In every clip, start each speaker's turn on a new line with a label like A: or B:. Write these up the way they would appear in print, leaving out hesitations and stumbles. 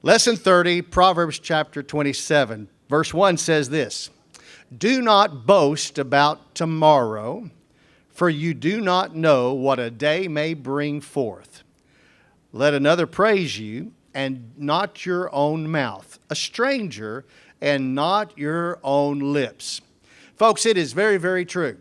A: Lesson 30, Proverbs chapter 27, verse 1 says this: Do not boast about tomorrow, for you do not know what a day may bring forth. Let another praise you, and not your own mouth, a stranger, and not your own lips. Folks, it is very, very true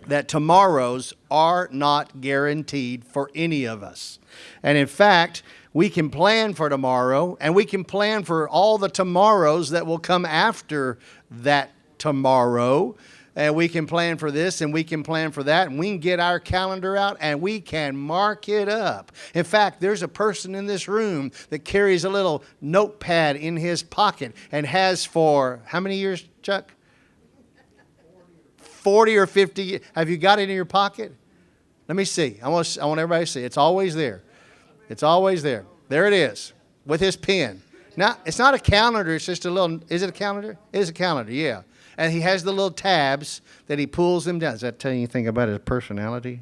A: that tomorrows are not guaranteed for any of us. And in fact, we can plan for tomorrow, and we can plan for all the tomorrows that will come after that tomorrow. And we can plan for this, and we can plan for that, and we can get our calendar out, and we can mark it up. In fact, there's a person in this room that carries a little notepad in his pocket and has for, how many years, Chuck? 40 or 50. Have you got it in your pocket? Let me see. I want everybody to see. It's always there. It's always there. There it is, with his pen. Now, it's not a calendar. It's just a little, is it a calendar? It is a calendar, yeah. And he has the little tabs that he pulls them down. Does that tell you anything about his personality?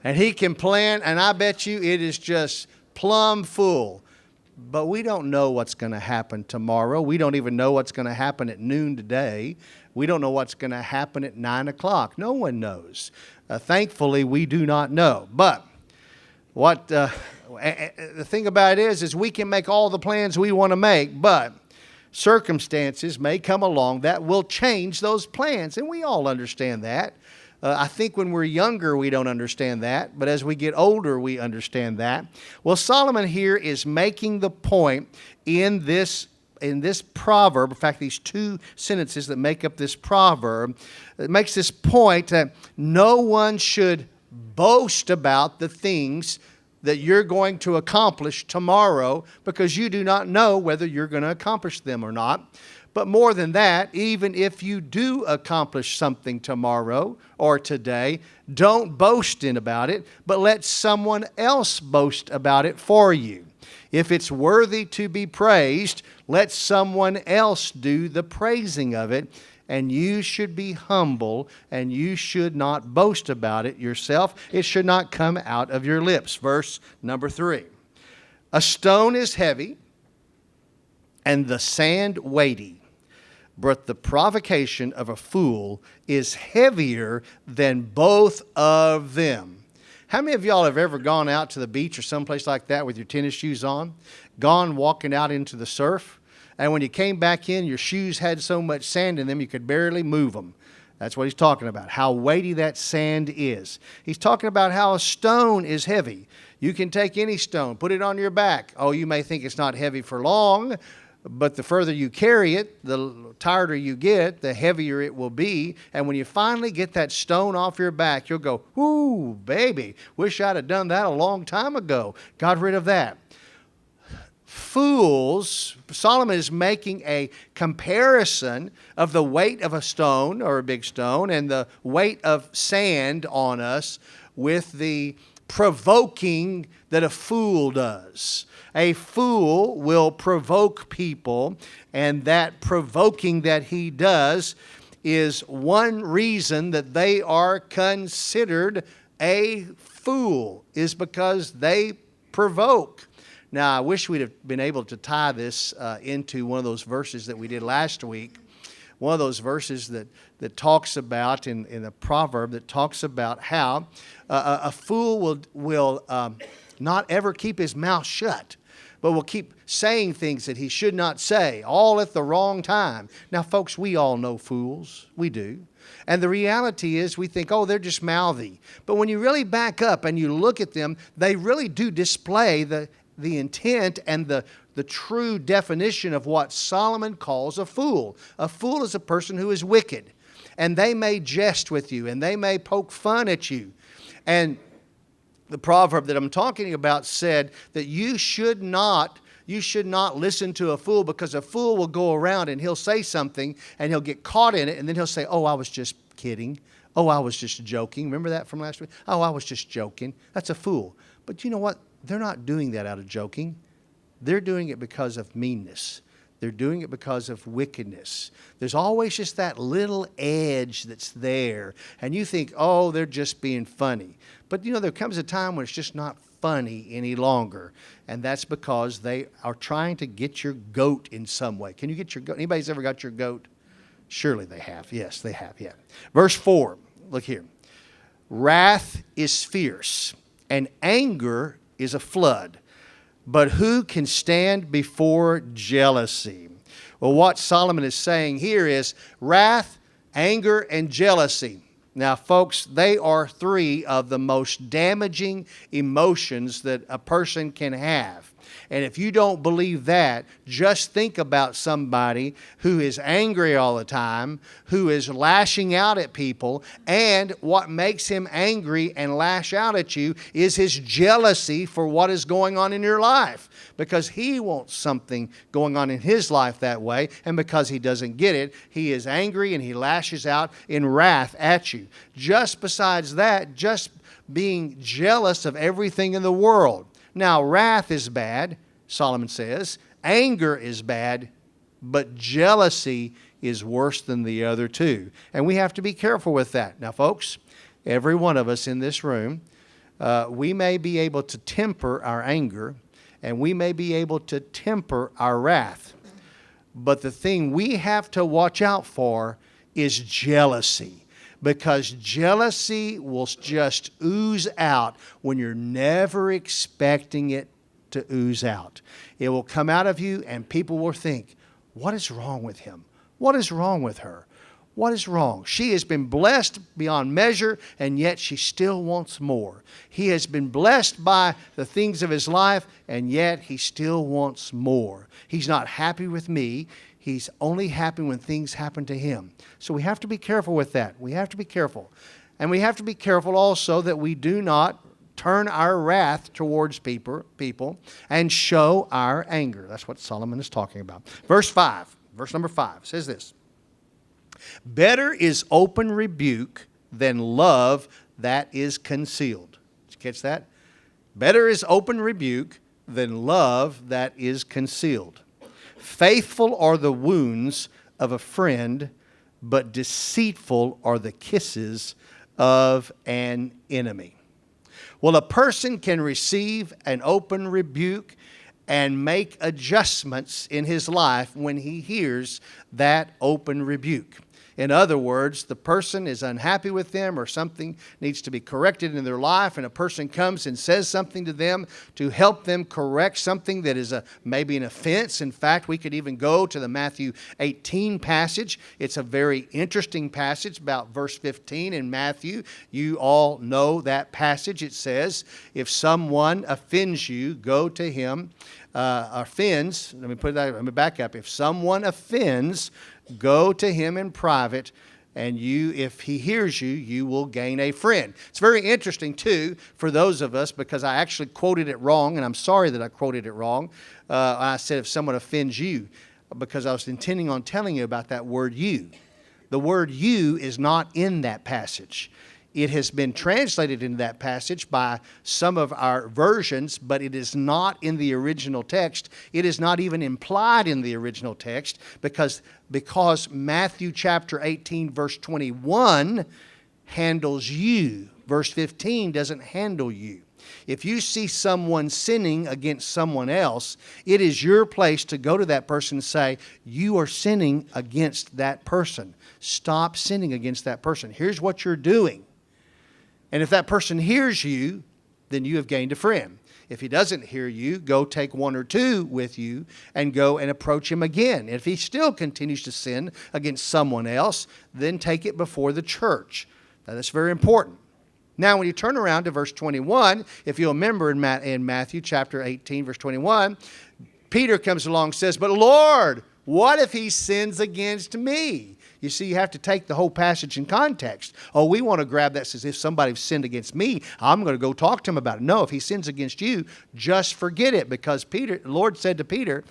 A: And he can plan, and I bet you it is just plumb full. But we don't know what's going to happen tomorrow. We don't even know what's going to happen at noon today. We don't know what's going to happen at 9 o'clock. No one knows. Thankfully, we do not know. But what the thing about it is we can make all the plans we want to make, but circumstances may come along that will change those plans, and we all understand that. I think when we're younger, we don't understand that, but as we get older, we understand that. Well, Solomon here is making the point in this proverb, in fact, these two sentences that make up this proverb, it makes this point that no one should boast about the things that you're going to accomplish tomorrow, because you do not know whether you're going to accomplish them or not. But more than that, even if you do accomplish something tomorrow or today, don't boast about it, but let someone else boast about it for you. If it's worthy to be praised, let someone else do the praising of it. And you should be humble, and you should not boast about it yourself. It should not come out of your lips. Verse number 3. A stone is heavy, and the sand weighty, but the provocation of a fool is heavier than both of them. How many of y'all have ever gone out to the beach or someplace like that with your tennis shoes on, gone walking out into the surf, and when you came back in, your shoes had so much sand in them you could barely move them? That's what he's talking about, how weighty that sand is. He's talking about how a stone is heavy. You can take any stone, put it on your back. Oh, you may think it's not heavy for long, but the further you carry it, the tireder you get, the heavier it will be. And when you finally get that stone off your back, you'll go, "Ooh, baby, wish I'd have done that a long time ago. Got rid of that." Fools, Solomon is making a comparison of the weight of a stone or a big stone and the weight of sand on us with the provoking that a fool does. A fool will provoke people, and that provoking that he does is one reason that they are considered a fool, is because they provoke. Now, I wish we'd have been able to tie this into one of those verses that we did last week. One of those verses that talks about, in a proverb, that talks about how a fool will not ever keep his mouth shut, but will keep saying things that he should not say, all at the wrong time. Now, folks, we all know fools. We do. And the reality is we think, oh, they're just mouthy. But when you really back up and you look at them, they really do display the intent and the true definition of what Solomon calls a fool. A fool is a person who is wicked, and they may jest with you, and they may poke fun at you. And the proverb that I'm talking about said that you should not listen to a fool, because a fool will go around and he'll say something and he'll get caught in it, and then he'll say, "Oh, I was just kidding. Oh, I was just joking." Remember that from last week? "Oh, I was just joking." That's a fool. But you know what? They're not doing that out of joking. They're doing it because of meanness. They're doing it because of wickedness. There's always just that little edge that's there. And you think, oh, they're just being funny. But, there comes a time when it's just not funny any longer. And that's because they are trying to get your goat in some way. Can you get your goat? Anybody's ever got your goat? Surely they have. Yes, they have. Yeah. Verse 4. Look here. Wrath is fierce, and anger is a flood. But who can stand before jealousy? Well, what Solomon is saying here is wrath, anger, and jealousy. Now, folks, they are three of the most damaging emotions that a person can have. And if you don't believe that, just think about somebody who is angry all the time, who is lashing out at people, and what makes him angry and lash out at you is his jealousy for what is going on in your life. Because he wants something going on in his life that way, and because he doesn't get it, he is angry and he lashes out in wrath at you. Just besides that, just being jealous of everything in the world. Now, wrath is bad, Solomon says. Anger is bad, but jealousy is worse than the other two. And we have to be careful with that. Now, folks, every one of us in this room, we may be able to temper our anger, and we may be able to temper our wrath. But the thing we have to watch out for is jealousy. Because jealousy will just ooze out when you're never expecting it to ooze out. It will come out of you and people will think, what is wrong with him? What is wrong with her? What is wrong? She has been blessed beyond measure, and yet she still wants more. He has been blessed by the things of his life, and yet he still wants more. He's not happy with me. He's only happy when things happen to him. So we have to be careful with that. We have to be careful. And we have to be careful also that we do not turn our wrath towards people and show our anger. That's what Solomon is talking about. Verse number 5 says this. Better is open rebuke than love that is concealed. Did you catch that? Better is open rebuke than love that is concealed. Faithful are the wounds of a friend, but deceitful are the kisses of an enemy. Well, a person can receive an open rebuke and make adjustments in his life when he hears that open rebuke. In other words, the person is unhappy with them or something needs to be corrected in their life, and a person comes and says something to them to help them correct something that is maybe an offense. In fact, we could even go to the Matthew 18 passage. It's a very interesting passage about verse 15 in Matthew. You all know that passage. It says, if someone offends you, go to him. Let me back up. If someone offends, go to him in private, and if he hears you, you will gain a friend. It's very interesting, too, for those of us, because I actually quoted it wrong, and I'm sorry that I quoted it wrong. I said, if someone offends you, because I was intending on telling you about that word you. The word you is not in that passage. It has been translated into that passage by some of our versions, but it is not in the original text. It is not even implied in the original text because Matthew chapter 18, verse 21 handles you. Verse 15 doesn't handle you. If you see someone sinning against someone else, it is your place to go to that person and say, you are sinning against that person. Stop sinning against that person. Here's what you're doing. And if that person hears you, then you have gained a friend. If he doesn't hear you, go take one or two with you and go and approach him again. If he still continues to sin against someone else, then take it before the church. Now, that's very important. Now, when you turn around to verse 21, if you'll remember in Matthew chapter 18, verse 21, Peter comes along and says, but Lord, what if he sins against me? You see, you have to take the whole passage in context. Oh, we want to grab that says, if somebody sinned against me, I'm going to go talk to him about it. No, if he sins against you, just forget it. Because the Lord said to Peter,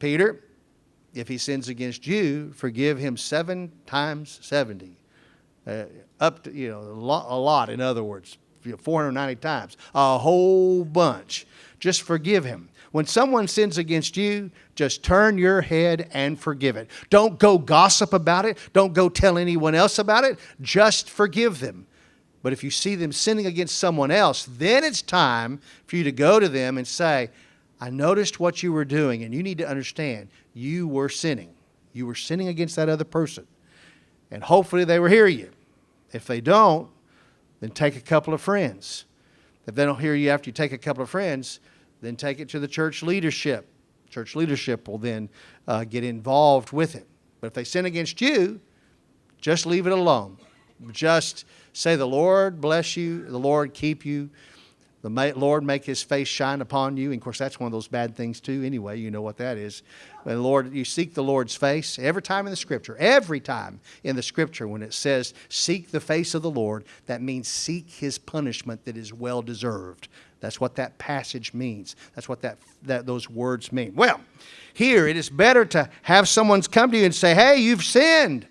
A: if he sins against you, forgive him 7 times 70. Up to, a lot, in other words, 490 times. A whole bunch. Just forgive him. When someone sins against you, just turn your head and forgive it. Don't go gossip about it. Don't go tell anyone else about it. Just forgive them. But if you see them sinning against someone else, then it's time for you to go to them and say, I noticed what you were doing, and you need to understand you were sinning. You were sinning against that other person. And hopefully they will hear you. If they don't, then take a couple of friends. If they don't hear you after you take a couple of friends, then take it to the church leadership. Church leadership will then get involved with it. But if they sin against you, just leave it alone. Just say, the Lord bless you, the Lord keep you, the Lord make His face shine upon you. And of course, that's one of those bad things too anyway. You know what that is. But Lord, you seek the Lord's face every time in the Scripture. Every time in the Scripture when it says, seek the face of the Lord, that means seek His punishment that is well deserved. That's what that passage means. That's what those words mean. Well, here it is better to have someone come to you and say, hey, you've sinned.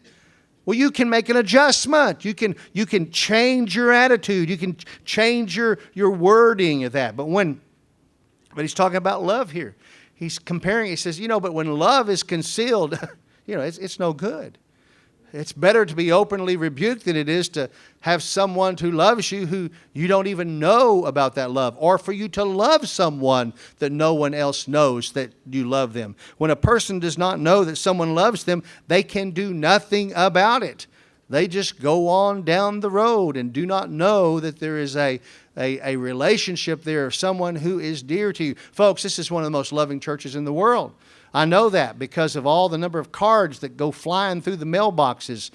A: Well, you can make an adjustment. You can change your attitude. You can change your wording of that. But he's talking about love here. He's comparing. He says, but when love is concealed, it's no good. It's better to be openly rebuked than it is to have someone who loves you who you don't even know about that love, or for you to love someone that no one else knows that you love them. When a person does not know that someone loves them, they can do nothing about it. They just go on down the road and do not know that there is a relationship there of someone who is dear to you. Folks, this is one of the most loving churches in the world. I know that because of all the number of cards that go flying through the mailboxes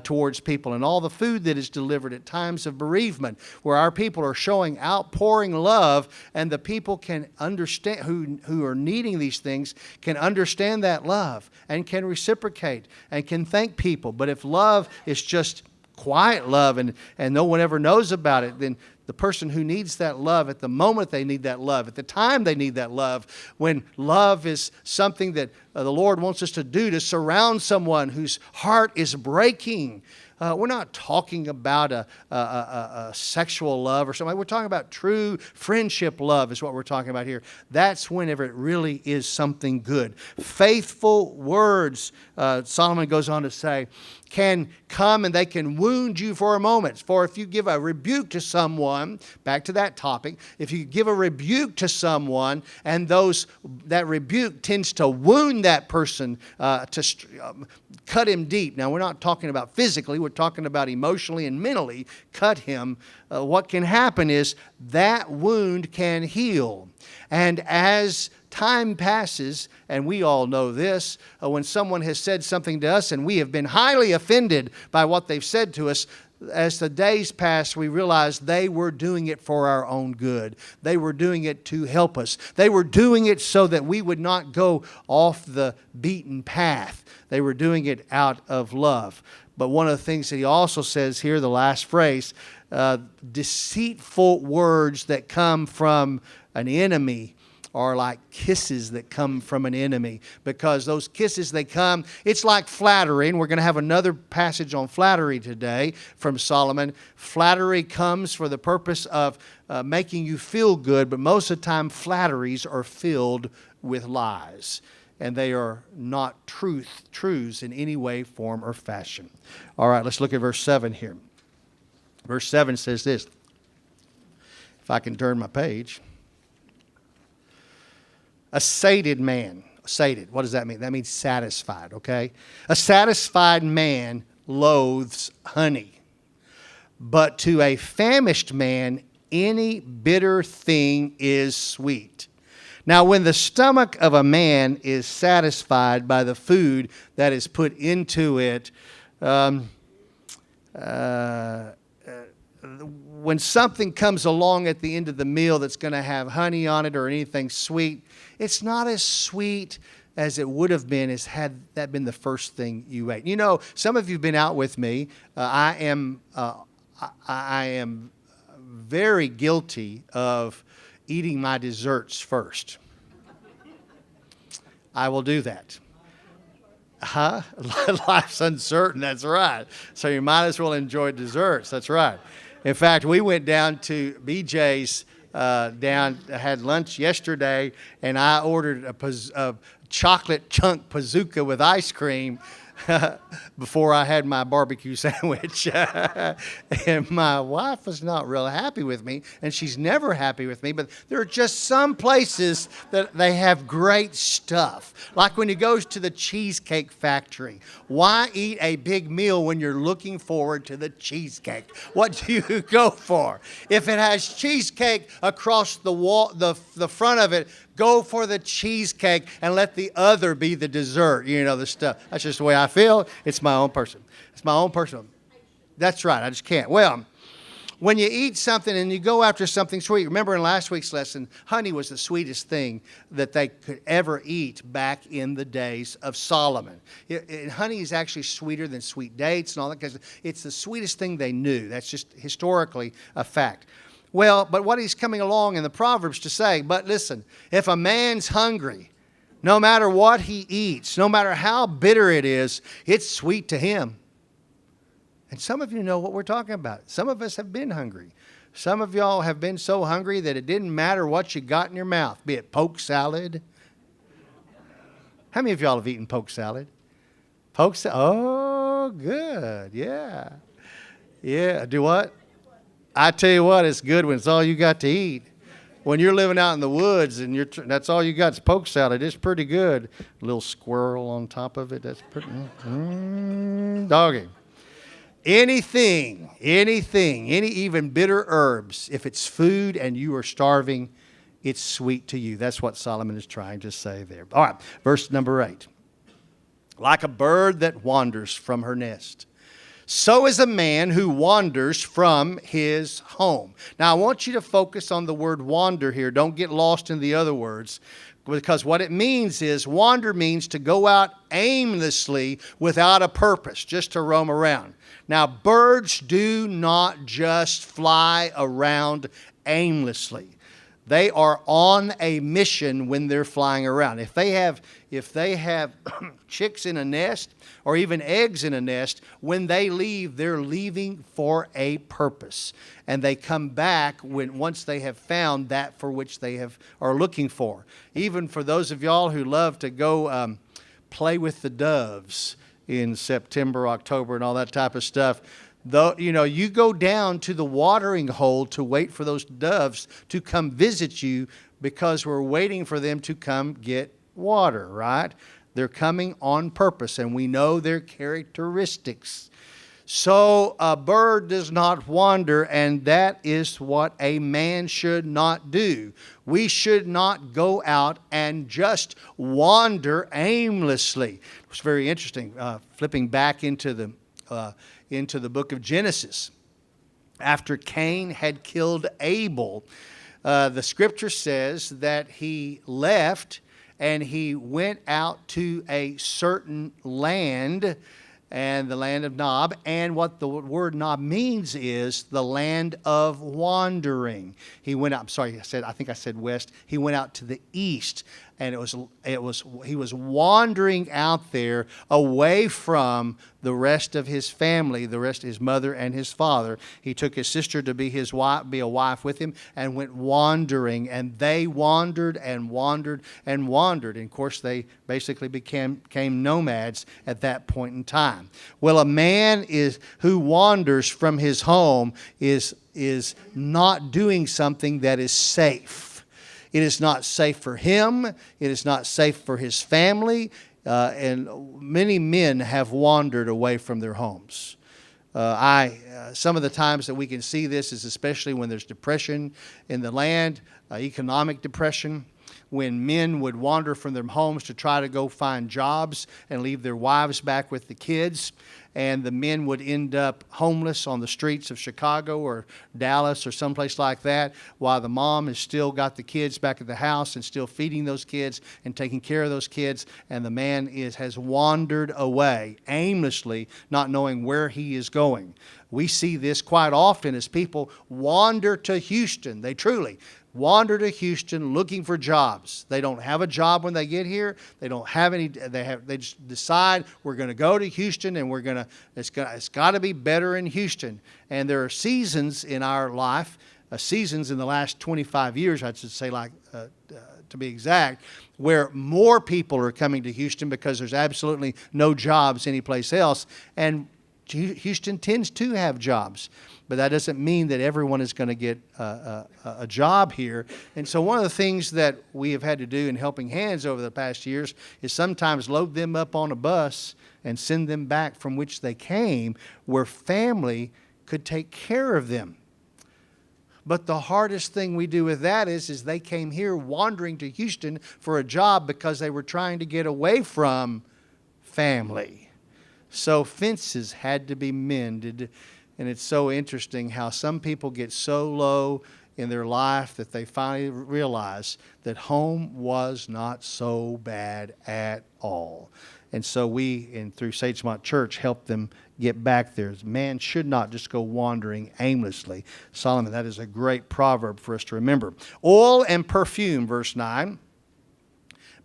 A: towards people, and all the food that is delivered at times of bereavement, where our people are showing outpouring love, and the people can understand, who are needing these things, can understand that love and can reciprocate and can thank people. But if love is just quiet love and no one ever knows about it, then the person who needs that love at the moment they need that love, at the time they need that love, when love is something that the Lord wants us to do to surround someone whose heart is breaking. We're not talking about a sexual love or something. We're talking about true friendship love is what we're talking about here. That's whenever it really is something good. Faithful words, Solomon goes on to say, can come and they can wound you for a moment. For if you give a rebuke to someone, back to that topic, if you give a rebuke to someone and that rebuke tends to wound that person, to cut him deep. Now, we're not talking about physically, we're talking about emotionally and mentally cut him. What can happen is that wound can heal. And as time passes, and we all know this, when someone has said something to us and we have been highly offended by what they've said to us, as the days pass, we realize they were doing it for our own good. They were doing it to help us. They were doing it so that we would not go off the beaten path. They were doing it out of love. But one of the things that he also says here, the last phrase, deceitful words that come from an enemy are like kisses that come from an enemy, because those kisses, it's like flattery, and we're going to have another passage on flattery today from Solomon. Flattery comes for the purpose of making you feel good, but most of the time flatteries are filled with lies, and they are not truths in any way, form, or fashion. All right, let's look at verse 7 here. Verse 7 says this. If I can turn my page. A sated man. Sated, what does that mean? That means satisfied, okay? A satisfied man loathes honey. But to a famished man, any bitter thing is sweet. Now, when the stomach of a man is satisfied by the food that is put into it, when something comes along at the end of the meal that's going to have honey on it or anything sweet, it's not as sweet as it would have been had that been the first thing you ate. You know, some of you have been out with me. I am very guilty of eating my desserts first. I will do that. Life's uncertain, that's right. So you might as well enjoy desserts, that's right. In fact, we went down to BJ's I had lunch yesterday, and I ordered a chocolate chunk bazooka with ice cream before I had my barbecue sandwich. And my wife was not real happy with me, and she's never happy with me, but there are just some places that they have great stuff. Like when you go to the Cheesecake Factory. Why eat a big meal when you're looking forward to the cheesecake? What do you go for? If it has cheesecake across the wall, the front of it, go for the cheesecake and let the other be the dessert, the stuff. That's just the way I feel. It's my own person. It's my own personal. That's right. I just can't. Well, when you eat something and you go after something sweet, remember in last week's lesson, honey was the sweetest thing that they could ever eat back in the days of Solomon. Honey is actually sweeter than sweet dates and all that, because it's the sweetest thing they knew. That's just historically a fact. Well, but what he's coming along in the Proverbs to say, but listen, if a man's hungry, no matter what he eats, no matter how bitter it is, it's sweet to him. And some of you know what we're talking about. Some of us have been hungry. Some of y'all have been so hungry that it didn't matter what you got in your mouth, be it poke salad. How many of y'all have eaten poke salad? Poke salad? Oh, good. Yeah. Yeah. Do what? I tell you what, it's good when it's all you got to eat. When you're living out in the woods and that's all you got is poke salad, it's pretty good. A little squirrel on top of it, that's pretty, doggy. Anything, any even bitter herbs, if it's food and you are starving, it's sweet to you. That's what Solomon is trying to say there. All right, verse number 8. Like a bird that wanders from her nest, so is a man who wanders from his home. Now, I want you to focus on the word wander here. Don't get lost in the other words, because what it means is wander means to go out aimlessly without a purpose, just to roam around. Now, birds do not just fly around aimlessly. They are on a mission when they're flying around. If they have chicks in a nest or even eggs in a nest, when they leave, they're leaving for a purpose. And they come back once they have found that for which they are looking for. Even for those of y'all who love to go play with the doves in September, October, and all that type of stuff, though, you go down to the watering hole to wait for those doves to come visit you, because we're waiting for them to come get water, right? They're coming on purpose, and we know their characteristics. So a bird does not wander, and that is what a man should not do. We should not go out and just wander aimlessly. It was very interesting, flipping back into the book of Genesis. After Cain had killed Abel, the scripture says that he left and he went out to a certain land, and the land of Nob. And what the word Nob means is the land of wandering. He went out, I think I said west. He went out to the east, and he was wandering out there away from the rest of his family, the rest of his mother and his father. He took his sister to be his wife, be a wife with him, and went wandering. And they wandered and wandered and wandered. And of course, they basically became nomads at that point in time. Well, a man who wanders from his home is not doing something that is safe. It is not safe for him. It is not safe for his family. And many men have wandered away from their homes. Some of the times that we can see this is especially when there's depression in the land, economic depression, when men would wander from their homes to try to go find jobs and leave their wives back with the kids. And the men would end up homeless on the streets of Chicago or Dallas or someplace like that, while the mom has still got the kids back at the house and still feeding those kids and taking care of those kids. And the man has wandered away aimlessly, not knowing where he is going. We see this quite often as people wander to Houston. They truly wander to Houston looking for jobs. They don't have a job when they get here. They don't have any. They just decide, we're going to go to Houston, and it's got to be better in Houston. And there are seasons in our life seasons in the last 25 years, I should say, to be exact, where more people are coming to Houston because there's absolutely no jobs anyplace else. And Houston tends to have jobs, but that doesn't mean that everyone is going to get a job here. And so one of the things that we have had to do in Helping Hands over the past years is sometimes load them up on a bus and send them back from which they came, where family could take care of them. But the hardest thing we do with that is they came here wandering to Houston for a job because they were trying to get away from family. So fences had to be mended. And it's so interesting how some people get so low in their life that they finally realize that home was not so bad at all. And so we, through Sagemont Church, help them get back there. Man should not just go wandering aimlessly. Solomon, that is a great proverb for us to remember. Oil and perfume, verse 9,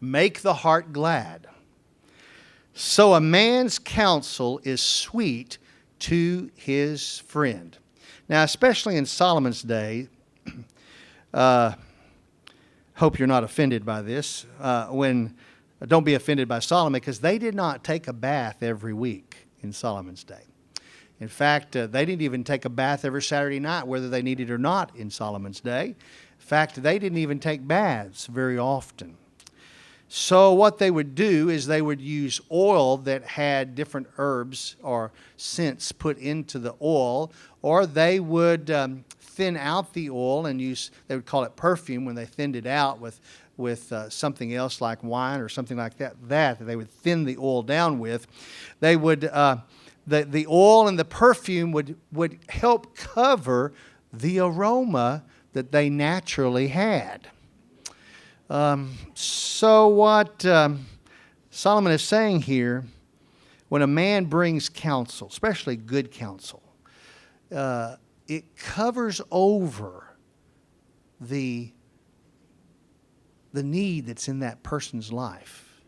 A: make the heart glad. So a man's counsel is sweet to his friend. Now, especially in Solomon's day, hope you're not offended by this, don't be offended by Solomon, because they did not take a bath every week in Solomon's day. In fact, they didn't even take a bath every Saturday night, whether they needed or not in Solomon's day. In fact, they didn't even take baths very often. So what they would do is they would use oil that had different herbs or scents put into the oil, or they would thin out the oil and they would call it perfume when they thinned it out with something else like wine or something like that they would thin the oil down with. They would the oil and the perfume would help cover the aroma that they naturally had. So what Solomon is saying here, when a man brings counsel, especially good counsel, it covers over the need that's in that person's life.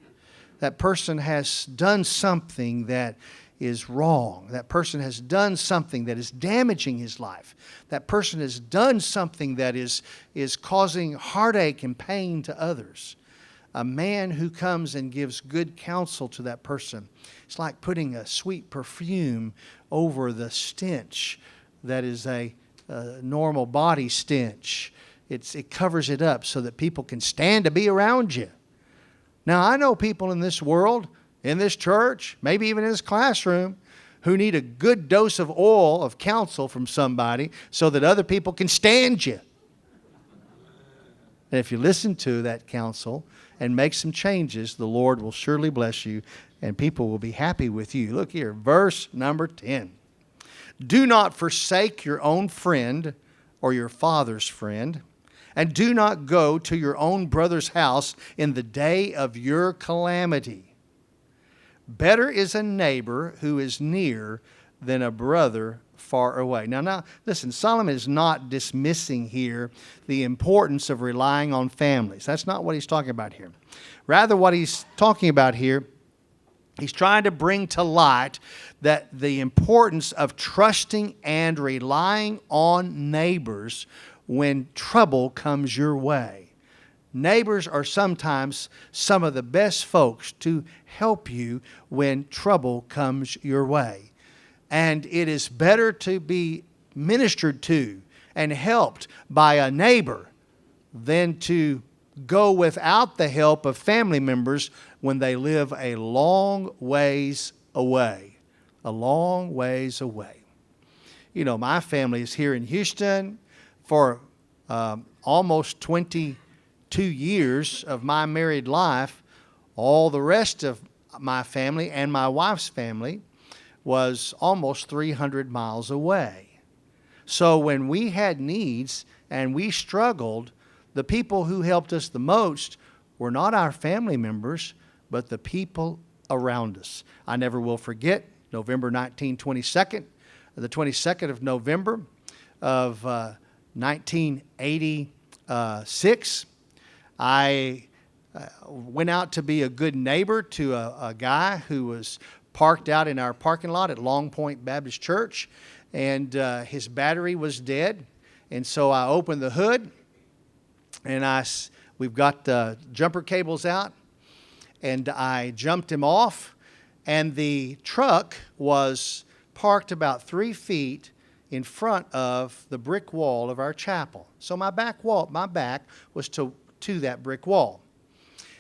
A: That person has done something that is wrong. That person has done something that is damaging his life. That person has done something that is causing heartache and pain to others. A man who comes and gives good counsel to that person, it's like putting a sweet perfume over the stench that is a normal body stench. It covers it up so that people can stand to be around you. Now, I know people in this world, in this church, maybe even in this classroom, who need a good dose of oil, of counsel from somebody so that other people can stand you. And if you listen to that counsel and make some changes, the Lord will surely bless you and people will be happy with you. Look here, verse number 10. Do not forsake your own friend or your father's friend, and do not go to your own brother's house in the day of your calamity. Better is a neighbor who is near than a brother far away. Now, listen, Solomon is not dismissing here the importance of relying on families. That's not what he's talking about here. Rather, what he's talking about here, he's trying to bring to light that the importance of trusting and relying on neighbors when trouble comes your way. Neighbors are sometimes some of the best folks to help you when trouble comes your way. And it is better to be ministered to and helped by a neighbor than to go without the help of family members when they live a long ways away. A long ways away. You know, my family is here in Houston. For almost 22 years of my married life, all the rest of my family and my wife's family was almost 300 miles away. So when we had needs and we struggled, the people who helped us the most were not our family members, but the people around us. I never will forget November 22nd, the 22nd of November of 1986, I went out to be a good neighbor to a guy who was parked out in our parking lot at Long Point Baptist Church, and his battery was dead, And so I opened the hood, and we've got the jumper cables out, and I jumped him off, and the truck was parked about 3 feet in front of the brick wall of our chapel. So my back was to that brick wall.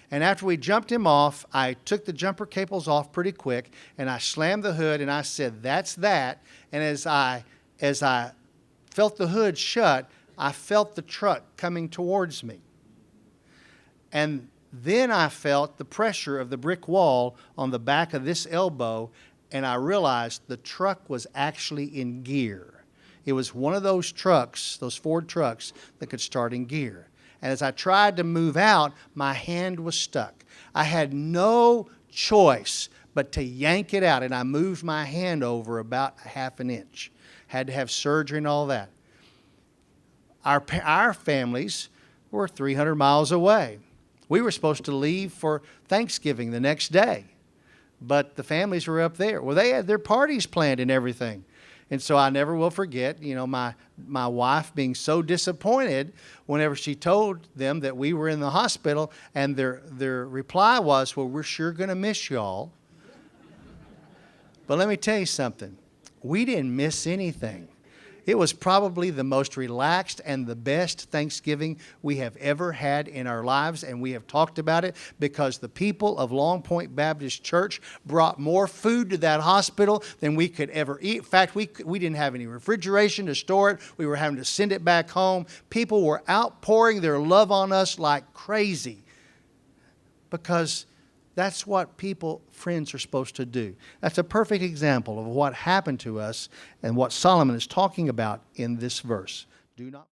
A: And after we jumped him off, I took the jumper cables off pretty quick, and I slammed the hood, and I said, "That's that." And as I felt the hood shut, I felt the truck coming towards me. And then I felt the pressure of the brick wall on the back of this elbow, and I realized the truck was actually in gear. It was one of those trucks, those Ford trucks, that could start in gear. And as I tried to move out, my hand was stuck. I had no choice but to yank it out, and I moved my hand over about a half an inch. Had to have surgery and all that. Our families were 300 miles away. We were supposed to leave for Thanksgiving the next day, but the families were up there. Well, they had their parties planned and everything. And so I never will forget, my wife being so disappointed whenever she told them that we were in the hospital, and their reply was, "Well, we're sure going to miss y'all." But let me tell you something. We didn't miss anything. It was probably the most relaxed and the best Thanksgiving we have ever had in our lives, and we have talked about it because the people of Long Point Baptist Church brought more food to that hospital than we could ever eat. In fact, we didn't have any refrigeration to store it. We were having to send it back home. People were outpouring their love on us like crazy because that's what friends are supposed to do. That's a perfect example of what happened to us and what Solomon is talking about in this verse. Do not